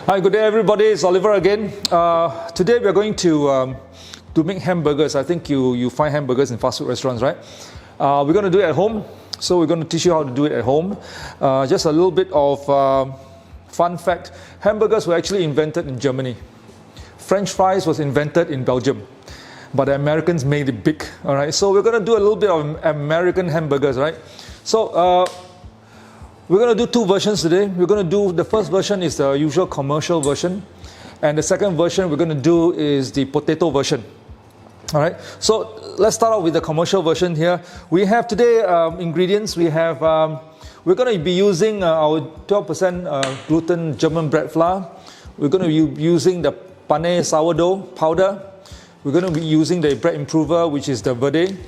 Hi, good day everybody, it's Oliver again. Today we are going to make hamburgers. I think you find hamburgers in fast food restaurants, right? We're going to do it at home, so we're going to teach you how to do it at home. Just a little bit of fun fact, hamburgers were actually invented in Germany. French fries was invented in Belgium, but the Americans made it big, all right? So we're going to do a little bit of American hamburgers, right? So we're going to do two versions today. We're going to do, the first version is the usual commercial version, and the second version we're going to do is the potato version. All right, so let's start off with the commercial version here. We have today ingredients. We have, we're going to be using our 12% gluten German bread flour. We're going to be using the pane sourdough powder. We're going to be using the bread improver, which is the verde,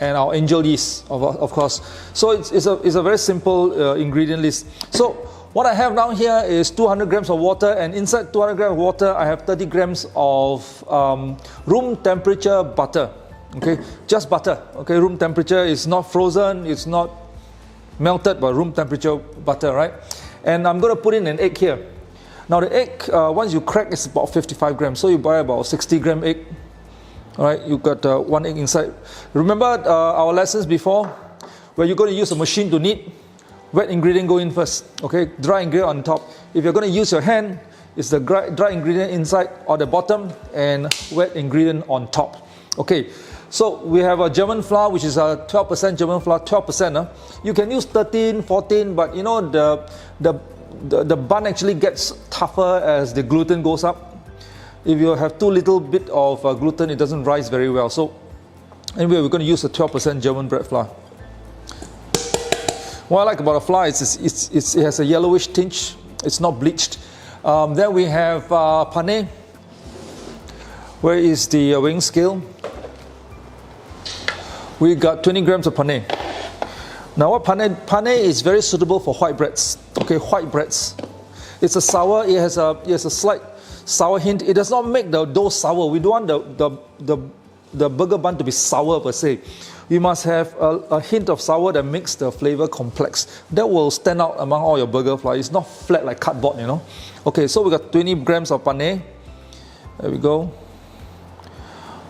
and our angel yeast, of course. So it's a very simple ingredient list. So what I have down here is 200 grams of water, and inside 200 grams of water, I have 30 grams of room temperature butter. Okay, just butter. Okay, room temperature is not frozen, it's not melted, but room temperature butter, right? And I'm going to put in an egg here. Now the egg, once you crack, it's about 55 grams. So you buy about 60 gram egg. All right, you've got one egg inside. Remember our lessons before, where you're going to use a machine to knead. Wet ingredient go in first, okay? Dry ingredient on top. If you're going to use your hand, it's the dry ingredient inside or the bottom, and wet ingredient on top. Okay, so we have a German flour, which is a 12% German flour, 12%. You can use 13, 14, but you know the bun actually gets tougher as the gluten goes up. If you have too little bit of gluten, it doesn't rise very well. So anyway, we're going to use a 12% German bread flour. What I like about a flour is it has a yellowish tinge. It's not bleached. Then we have pane. Where is the weighing scale? We got 20 grams of pane. Now what pane is very suitable for white breads. Okay, white breads. It's a sour. It has a slight sour hint. It does not make the dough sour. We don't want the burger bun to be sour per se. You must have a hint of sour that makes the flavor complex. That will stand out among all your burger flour. It's not flat like cardboard, you know. Okay, so we got 20 grams of pane. There we go.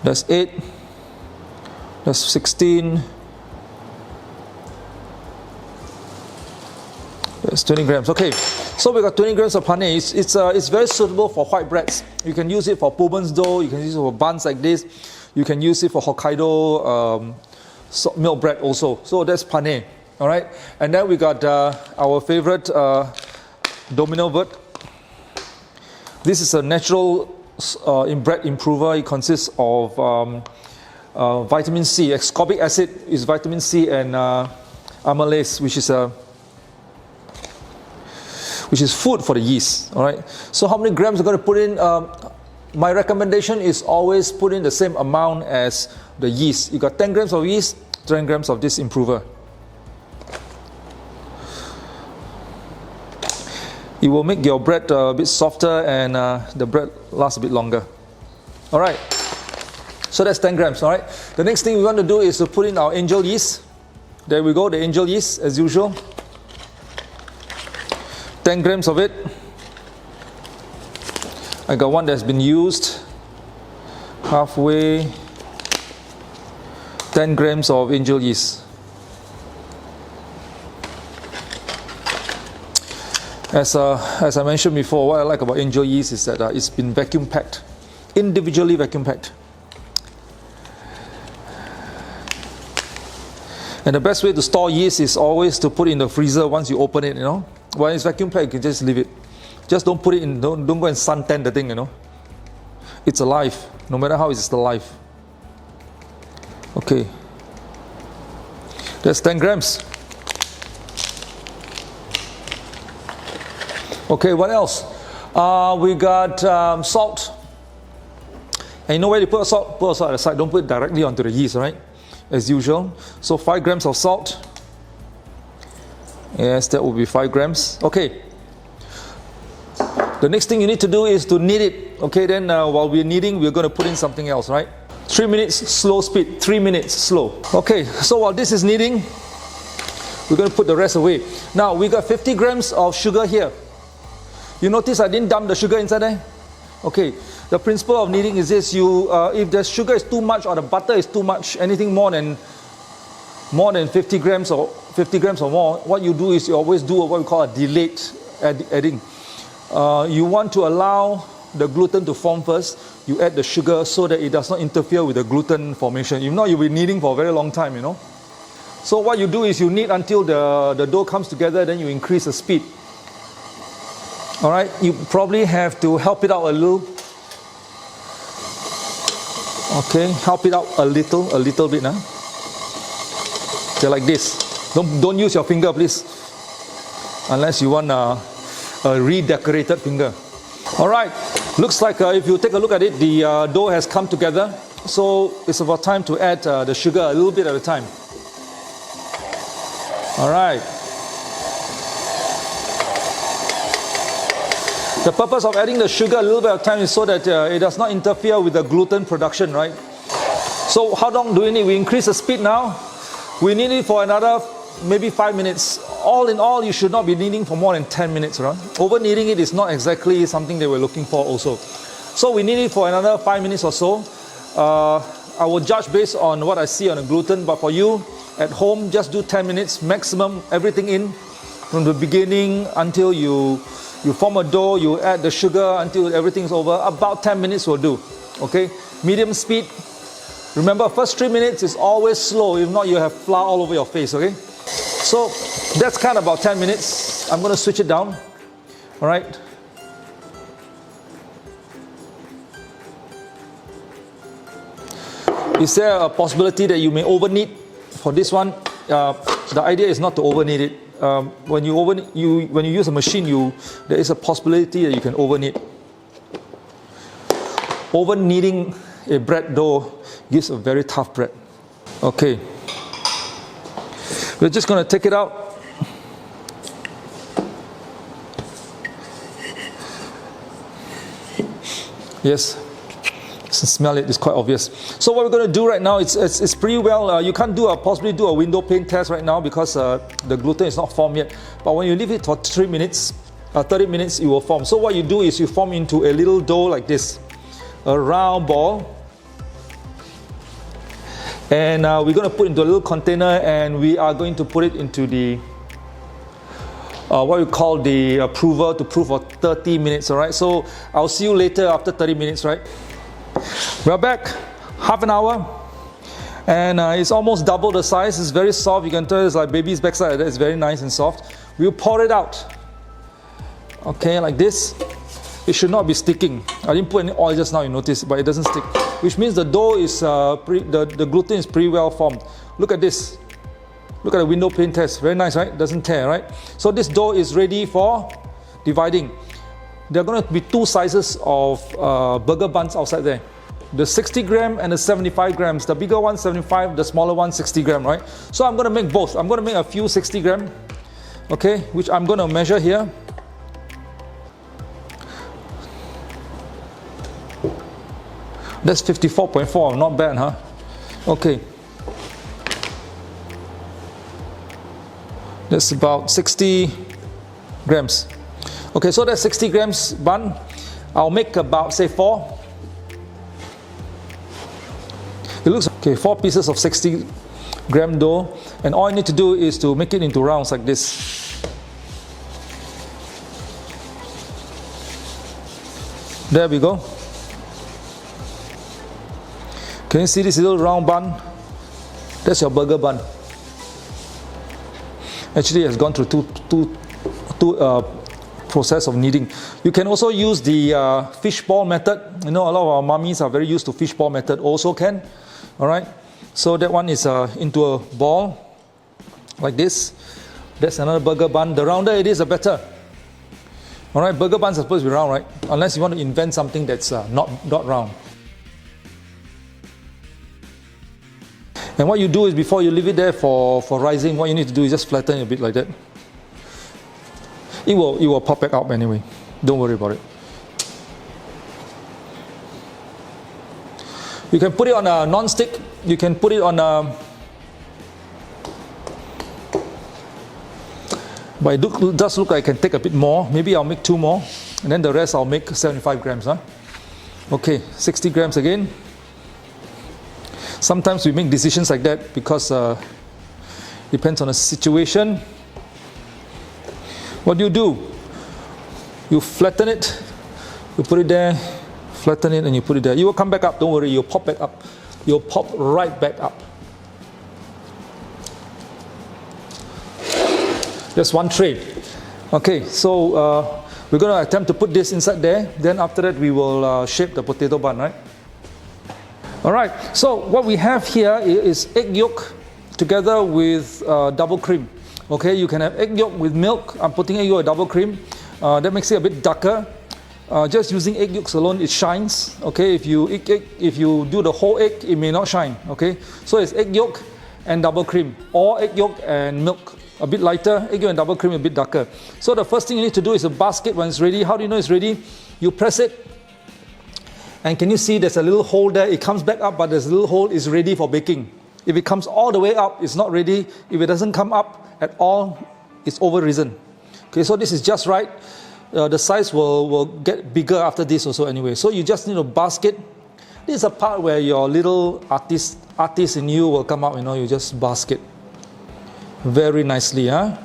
That's 8. That's 16. That's 20 grams. Okay, so we got 20 grams of pane. It's very suitable for white breads. You can use it for Pullman's dough. You can use it for buns like this. You can use it for Hokkaido milk bread also. So that's pane. All right, and then we got our favorite Domino Vert. This is a natural bread improver. It consists of vitamin C. Ascorbic acid is vitamin C, and amylase, which is food for the yeast. All right. So how many grams are going to put in? My recommendation is always put in the same amount as the yeast. You got 10 grams of yeast, 10 grams of this improver. It will make your bread a bit softer, and the bread lasts a bit longer. All right. So that's 10 grams. All right. The next thing we want to do is to put in our angel yeast. There we go. The angel yeast as usual. 10 grams of it. I got one that's been used. Halfway. 10 grams of angel yeast. As I mentioned before, what I like about angel yeast is that it's been vacuum packed, individually vacuum packed. And the best way to store yeast is always to put it in the freezer once you open it, you know. When it's vacuum packed, you can just leave it. Just don't put it in, don't go and suntan the thing, you know. It's alive, no matter how it's still alive. Okay. That's 10 grams. Okay, what else? We got salt. And you know where you put salt? Put salt at the side. Don't put it directly onto the yeast, right? As usual. So 5 grams of salt. Yes, that will be 5 grams. Okay. The next thing you need to do is to knead it. Okay, then while we're kneading, we're going to put in something else, right? 3 minutes slow speed, 3 minutes slow. Okay, so while this is kneading, we're going to put the rest away. Now we got 50 grams of sugar here. You notice I didn't dump the sugar inside there? Okay, the principle of kneading is this: if the sugar is too much or the butter is too much, anything more than 50 grams or more, what you do is you always do what we call a delayed adding. You want to allow the gluten to form first. You add the sugar so that it does not interfere with the gluten formation. If not, you'll be kneading for a very long time, you know. So what you do is you knead until the dough comes together, then you increase the speed. All right, you probably have to help it out a little. Okay, help it out a little bit now. Okay, like this. Don't use your finger, please, unless you want a redecorated finger. All right, looks like if you take a look at it, the dough has come together. So it's about time to add the sugar a little bit at a time. All right. The purpose of adding the sugar a little bit at a time is so that it does not interfere with the gluten production, right? So how long do we need? We increase the speed now. We need it for another maybe 5 minutes. All in all, you should not be kneading for more than 10 minutes, right? Over kneading it is not exactly something that we're looking for also. So we need it for another 5 minutes or so. I will judge based on what I see on the gluten, but for you at home, just do 10 minutes maximum, everything in from the beginning until you form a dough, you add the sugar until everything's over. About 10 minutes will do. Okay, medium speed. Remember, first 3 minutes is always slow. If not, you have flour all over your face. Okay, so that's kind of about 10 minutes. I'm going to switch it down. All right. Is there a possibility that you may over knead for this one? The idea is not to over knead it. When you use a machine, there is a possibility that you can over knead. Over kneading a bread dough gives a very tough bread. Okay, we're just going to take it out. Yes, smell it, it's quite obvious. So what we're going to do right now, it's pretty well, you can't possibly do a window pane test right now because the gluten is not formed yet. But when you leave it for 30 minutes, it will form. So what you do is you form into a little dough like this, a round ball. And we're going to put it into a little container, and we are going to put it into the what we call the prover to prove for 30 minutes. All right, so I'll see you later after 30 minutes, right? We're back, half an hour, and it's almost double the size. It's very soft. You can tell it's like baby's backside. It's very nice and soft. We'll pour it out. Okay, like this. It should not be sticking. I didn't put any oil just now, you notice, but it doesn't stick. Which means the dough is, the gluten is pretty well formed. Look at this. Look at the window pane test. Very nice, right? Doesn't tear, right? So this dough is ready for dividing. There are going to be two sizes of burger buns outside there. The 60 gram and the 75 grams. The bigger one 75, the smaller one 60 gram, right? So I'm going to make both. I'm going to make a few 60 gram, okay, which I'm going to measure here. That's 54.4, not bad, huh? Okay. That's about 60 grams. Okay, so that's 60 grams bun. I'll make about, say, 4. It looks okay, 4 pieces of 60 gram dough. And all I need to do is to make it into rounds like this. There we go. Can you see this little round bun? That's your burger bun. Actually, it has gone through two process of kneading. You can also use the fishball method. You know, a lot of our mummies are very used to fishball method. Also can. All right. So that one is into a ball like this. That's another burger bun. The rounder it is, the better. All right. Burger buns are supposed to be round, right? Unless you want to invent something that's not round. And what you do is before you leave it there for rising, what you need to do is just flatten it a bit like that. It will pop back up anyway. Don't worry about it. You can put it on a non-stick. You can put it on a But it does look like I can take a bit more. Maybe I'll make 2 more, and then the rest I'll make 75 grams. Huh? Okay, 60 grams again. Sometimes we make decisions like that because depends on the situation. What do? You flatten it, you put it there, flatten it, and you put it there. You will come back up, don't worry, you'll pop back up. You'll pop right back up. Just one tray. Okay, so we're going to attempt to put this inside there. Then after that, we will shape the potato bun, right? All right, so what we have here is egg yolk together with double cream. Okay, you can have egg yolk with milk. I'm putting egg yolk with double cream. That makes it a bit darker. Just using egg yolks alone, it shines. Okay, if you do the whole egg, it may not shine. Okay, so it's egg yolk and double cream, or egg yolk and milk. A bit lighter, egg yolk and double cream a bit darker. So the first thing you need to do is a basket when it's ready. How do you know it's ready? You press it, and can you see there's a little hole there? It comes back up, but there's a little hole, is ready for baking. If it comes all the way up, it's not ready. If it doesn't come up at all, it's over risen. Okay, so this is just right. The size will get bigger after this also anyway. So you just need a basket. This is a part where your little artist in you will come out, you just basket. Very nicely, huh?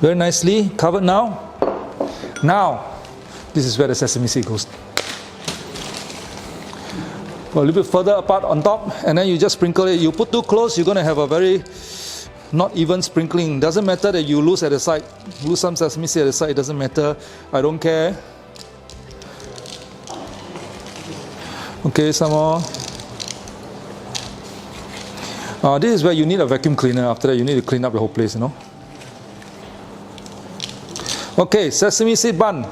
Very nicely covered now. Now, this is where the sesame seed goes. A little bit further apart on top, and then you just sprinkle it. You put too close, you're going to have a very not even sprinkling. Doesn't matter that you lose at the side. Lose some sesame seed at the side, it doesn't matter. I don't care. Okay, some more. This is where you need a vacuum cleaner. After that, you need to clean up the whole place, Okay, sesame seed bun.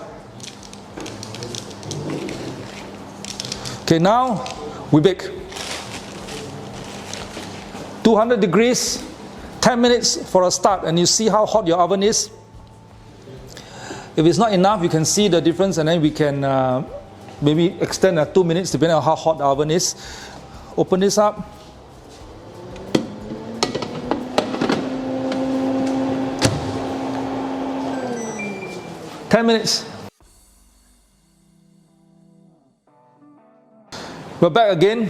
Okay, now we bake. 200 degrees, 10 minutes for a start, and you see how hot your oven is. If it's not enough, you can see the difference, and then we can maybe extend 2 minutes depending on how hot the oven is. Open this up. Minutes. We're back again.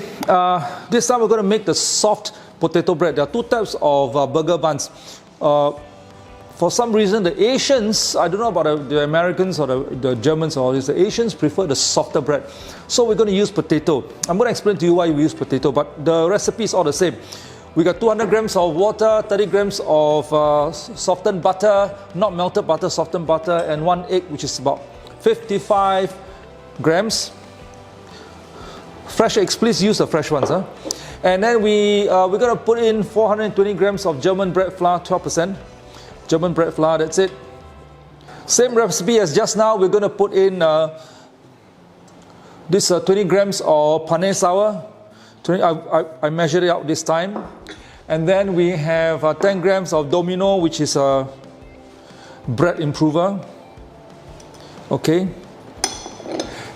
This time we're going to make the soft potato bread. There are 2 types of burger buns. For some reason, the Asians, I don't know about the Americans or the Germans or all this, the Asians prefer the softer bread. So we're going to use potato. I'm going to explain to you why we use potato, but the recipe is all the same. We got 200 grams of water, 30 grams of softened butter, not melted butter, softened butter, and 1 egg, which is about 55 grams. Fresh eggs, please use the fresh ones. And then we're going to put in 420 grams of German bread flour, 12%. German bread flour, that's it. Same recipe as just now, we're going to put in this 20 grams of pane sour. I measured it out this time. And then we have 10 grams of Domino, which is a bread improver. Okay.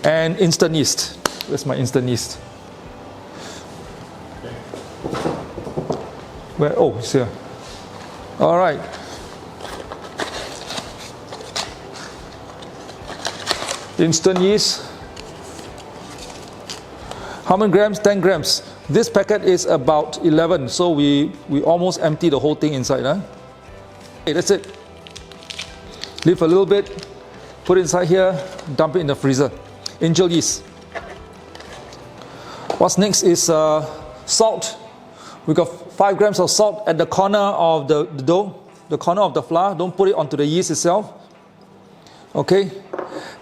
And instant yeast. Where's my instant yeast? Where? Oh, it's here. All right. Instant yeast. How many grams? 10 grams. This packet is about 11, so we almost empty the whole thing inside. Okay, that's it. Leave a little bit, put it inside here, dump it in the freezer. Angel yeast. What's next is salt. We got 5 grams of salt at the corner of the dough, the corner of the flour. Don't put it onto the yeast itself. Okay,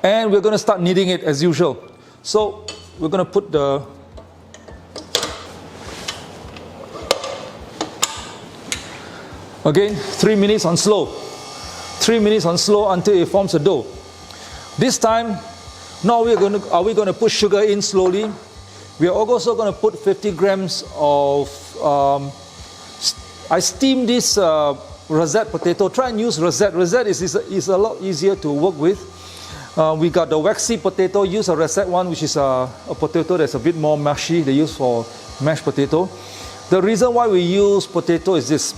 and we're going to start kneading it as usual. So we're going to put the again 3 minutes on slow. 3 minutes on slow until it forms a dough. This time, now are we going to put sugar in slowly? We are also going to put 50 grams of I steam this rosette potato. Try and use rosette. Rosette is a lot easier to work with. We got the waxy potato. Use a reset one, which is a potato that's a bit more mushy. They use for mashed potato. The reason why we use potato is this.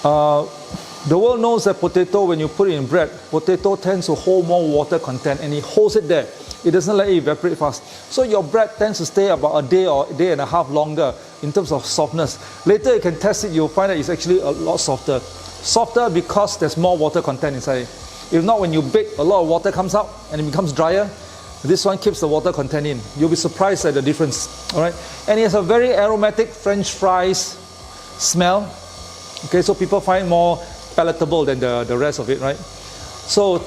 The world knows that potato, when you put it in bread, potato tends to hold more water content, and it holds it there. It doesn't let it evaporate fast. So your bread tends to stay about a day or a day and a half longer in terms of softness. Later you can test it, you'll find that it's actually a lot softer. Softer because there's more water content inside it. If not, when you bake, a lot of water comes out and it becomes drier. This one keeps the water content in. You'll be surprised at the difference. All right, and it has a very aromatic French fries smell. Okay, so people find it more palatable than the rest of it, right? So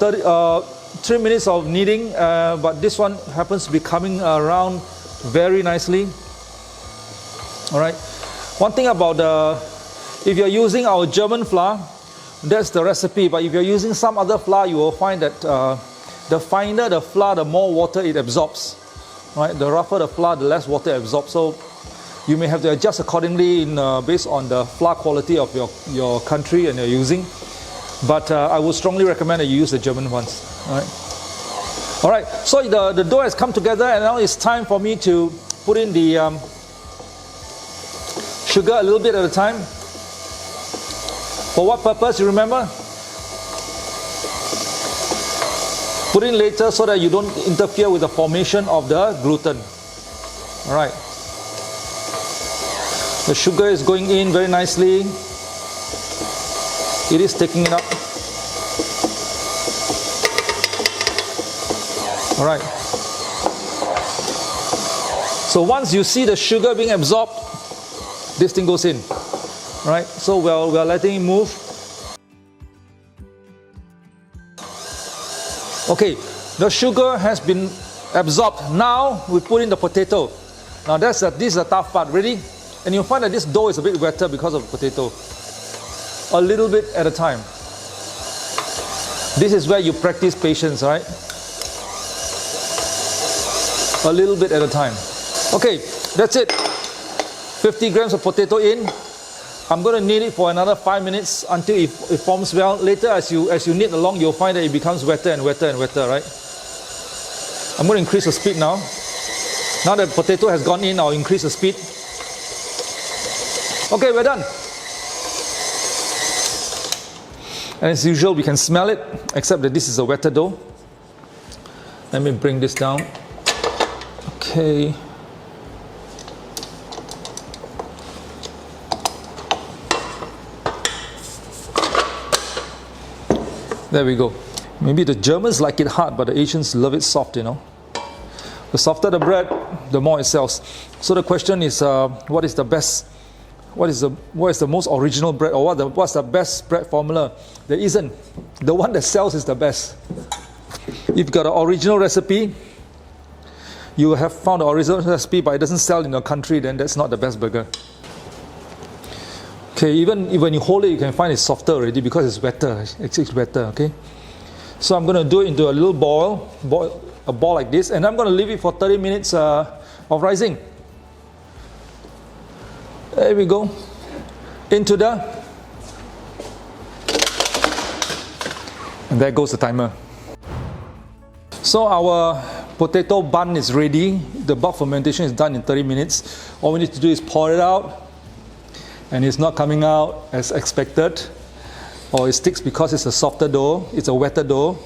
3 minutes of kneading, but this one happens to be coming around very nicely. All right. One thing about if you're using our German flour, that's the recipe. But if you're using some other flour, you will find that the finer the flour, the more water it absorbs. Right? The rougher the flour, the less water it absorbs. So you may have to adjust accordingly based on the flour quality of your country and you're using. But I would strongly recommend that you use the German ones. All right. So the dough has come together, and now it's time for me to put in the sugar a little bit at a time. For what purpose? You remember? Put in later so that you don't interfere with the formation of the gluten. All right. The sugar is going in very nicely. It is taking it up. All right. So once you see the sugar being absorbed, this thing goes in. All right. So we're letting it move. Okay. The sugar has been absorbed. Now we put in the potato. Now this is the tough part. Ready? And you'll find that this dough is a bit wetter because of the potato. A little bit at a time. This is where you practice patience, right? A little bit at a time. Okay, that's it. 50 grams of potato in. I'm going to knead it for another 5 minutes until it forms well. Later, as you knead along, you'll find that it becomes wetter and wetter and wetter, right? I'm going to increase the speed now. Now that potato has gone in, I'll increase the speed. Okay, we're done. And as usual, we can smell it, except that this is a wetter dough. Let me bring this down. Okay. There we go. Maybe the Germans like it hard, but the Asians love it soft, you know. The softer the bread, the more it sells. So the question is, what is the best? What is the most original bread, or what's the best bread formula? There isn't. The one that sells is the best. If you've got an original recipe, you have found the original recipe, but it doesn't sell in your country, then that's not the best burger. Okay, even when you hold it, you can find it's softer already because it's wetter. It's wetter, okay? So I'm going to do it into a little a ball like this, and I'm going to leave it for 30 minutes of rising. There we go. Into and there goes the timer. So our potato bun is ready. The bulk fermentation is done in 30 minutes. All we need to do is pour it out. And it's not coming out as expected. Or it sticks because it's a softer dough. It's a wetter dough.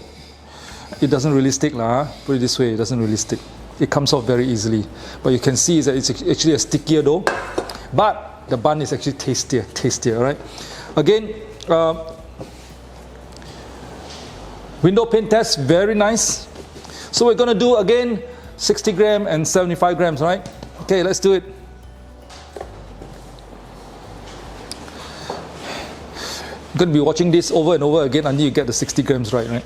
It doesn't really stick. Put it this way, it doesn't really stick. It comes off very easily. But you can see that it's actually a stickier dough. But the bun is actually tastier, right? Again, window pane test, very nice. So we're going to do again 60 grams and 75 grams, right? Okay, let's do it. I'm going to be watching this over and over again until you get the 60 grams right?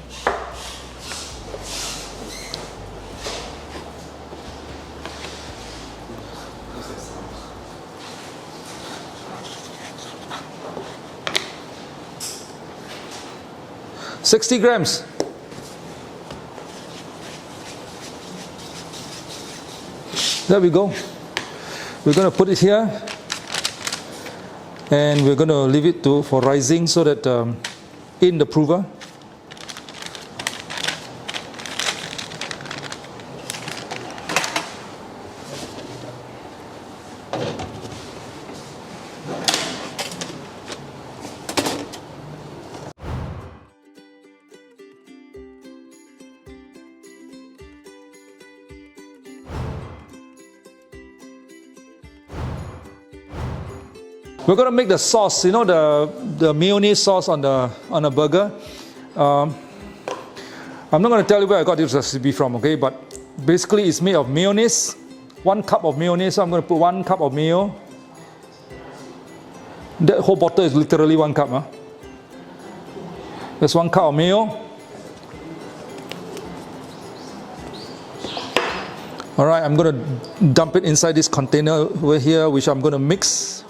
60 grams. There we go. We're going to put it here, and we're going to leave it for rising so that in the prover. We're going to make the sauce, you know, the mayonnaise sauce on the burger. I'm not going to tell you where I got this recipe from, okay? But basically it's made of mayonnaise, 1 cup of mayonnaise. So I'm going to put 1 cup of mayo. That whole bottle is literally 1 cup. Huh? There's 1 cup of mayo. Alright, I'm going to dump it inside this container over here, which I'm going to mix.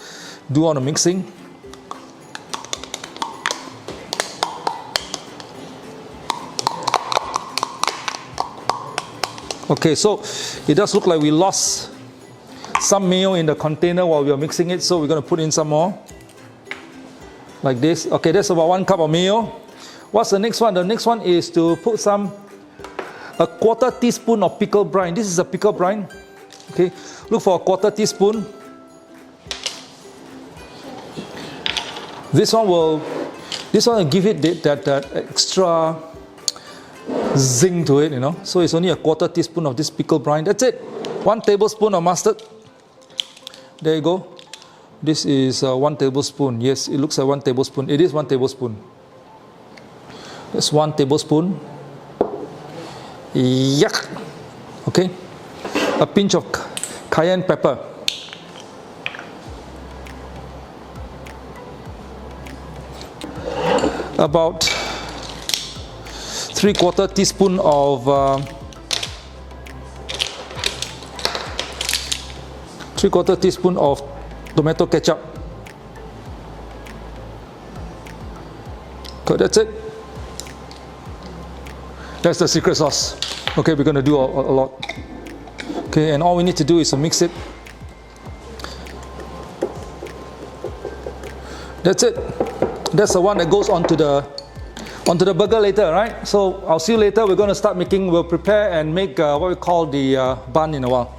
Do all the mixing. Okay, so it does look like we lost some mayo in the container while we are mixing it, so we're going to put in some more. Like this. Okay, that's about 1 cup of mayo. What's the next one? The next one is to put a 1/4 teaspoon of pickle brine. This is a pickle brine. Okay, look for a 1/4 teaspoon. This one will give it that extra zing to it, you know. So it's only a 1/4 teaspoon of this pickle brine. That's it. 1 tablespoon of mustard. There you go. This is 1 tablespoon. Yes, it looks like 1 tablespoon. It is 1 tablespoon. That's 1 tablespoon. Yuck. Okay. A pinch of cayenne pepper. About 3/4 teaspoon of tomato ketchup. Okay, that's it. That's the secret sauce. Okay, we're going to do a lot. Okay, and all we need to do is to mix it. That's it. That's the one that goes onto the burger later, right? So I'll see you later. We're going to start making. We'll prepare and make what we call the bun in a while.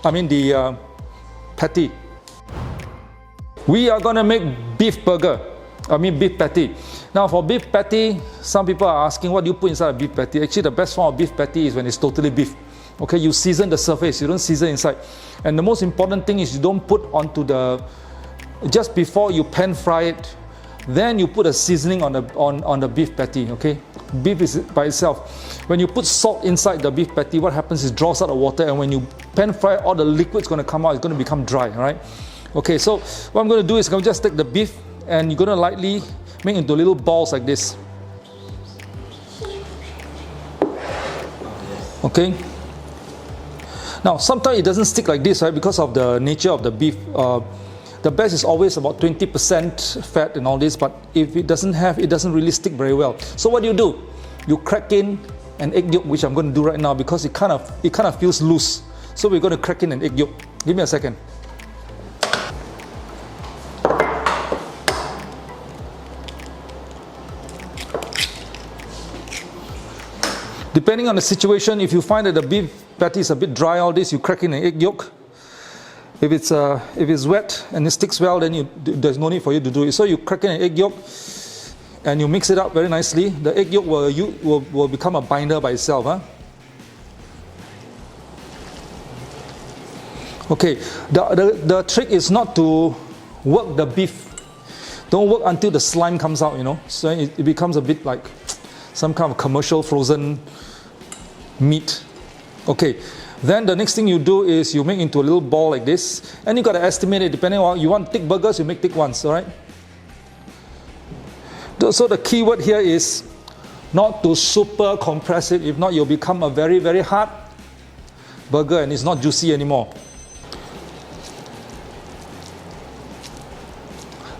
I mean the patty. We are going to make beef burger. I mean beef patty. Now for beef patty, some people are asking what do you put inside a beef patty. Actually, the best form of beef patty is when it's totally beef. Okay, you season the surface. You don't season inside. And the most important thing is you don't put onto just before you pan fry it. Then you put a seasoning on the beef patty, okay? Beef is by itself. When you put salt inside the beef patty, what happens is it draws out the water, and when you pan fry, all the liquid's going to come out. It's going to become dry, all right? Okay, so what I'm going to do is I'm going to just take the beef and you're going to lightly make into little balls like this. Okay? Now, sometimes it doesn't stick like this, right? Because of the nature of the beef. The best is always about 20% fat and all this, but if it doesn't really stick very well. So what do? You crack in an egg yolk, which I'm going to do right now because it kind of feels loose. So we're going to crack in an egg yolk. Give me a second. Depending on the situation, if you find that the beef patty is a bit dry, all this, you crack in an egg yolk. If it's wet and it sticks well, then there's no need for you to do it. So you crack in an egg yolk and you mix it up very nicely. The egg yolk will become a binder by itself. Huh? Okay, the trick is not to work the beef. Don't work until the slime comes out, you know. So it becomes a bit like some kind of commercial frozen meat. Okay. Then the next thing you do is you make into a little ball like this, and you got to estimate it depending on you want thick burgers, you make thick ones, all right? So the key word here is not to super compress it. If not, you'll become a very, very hard burger and it's not juicy anymore.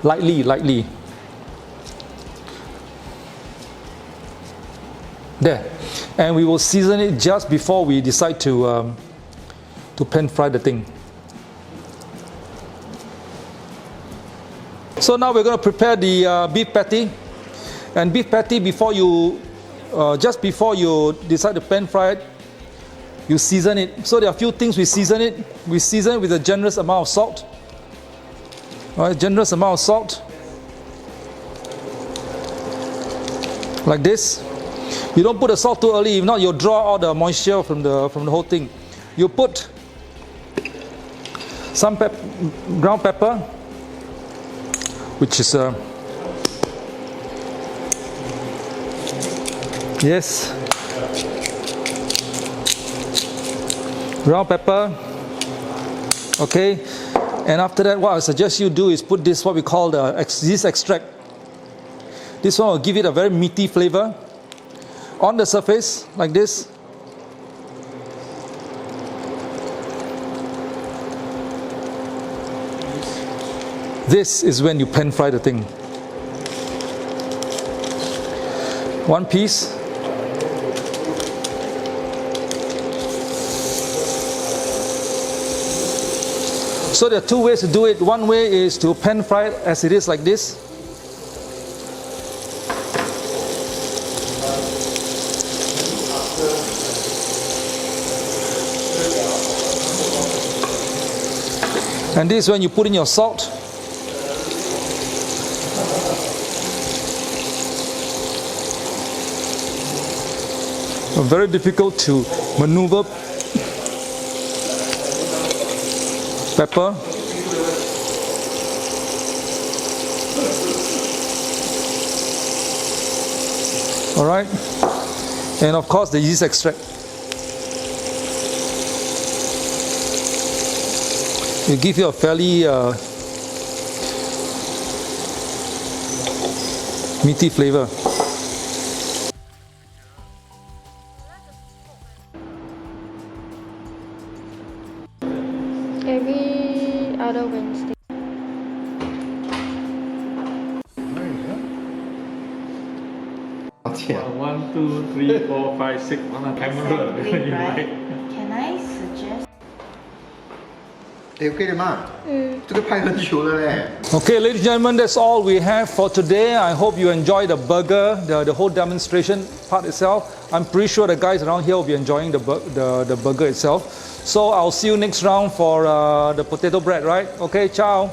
Lightly. There. And we will season it just before we decide to pan fry the thing. So now we're going to prepare the beef patty. And beef patty, just before you decide to pan fry it, you season it. So there are a few things we season it. We season it with a generous amount of salt. All right, generous amount of salt. Like this. You don't put the salt too early, if not you'll draw all the moisture from the whole thing. You put some ground pepper, which is yes, ground pepper. Okay, and after that, what I suggest you do is put this, what we call the yeast extract. This one will give it a very meaty flavor on the surface, like this. This is when you pan fry the thing. One piece. So there are two ways to do it. One way is to pan fry it as it is, like this. And this is when you put in your salt. Very difficult to maneuver. Pepper. All right. And of course the yeast extract. It gives you a fairly meaty flavor. Every other Wednesday. One, two, three, four, five, six. Hamburger. Exactly, right? Can I suggest? 哎，可以了吗？这个拍很久了嘞。 Okay, ladies and gentlemen, that's all we have for today. I hope you enjoy the burger, the whole demonstration part itself. I'm pretty sure the guys around here will be enjoying the burger itself. So I'll see you next round for the potato bread, right? Okay, ciao.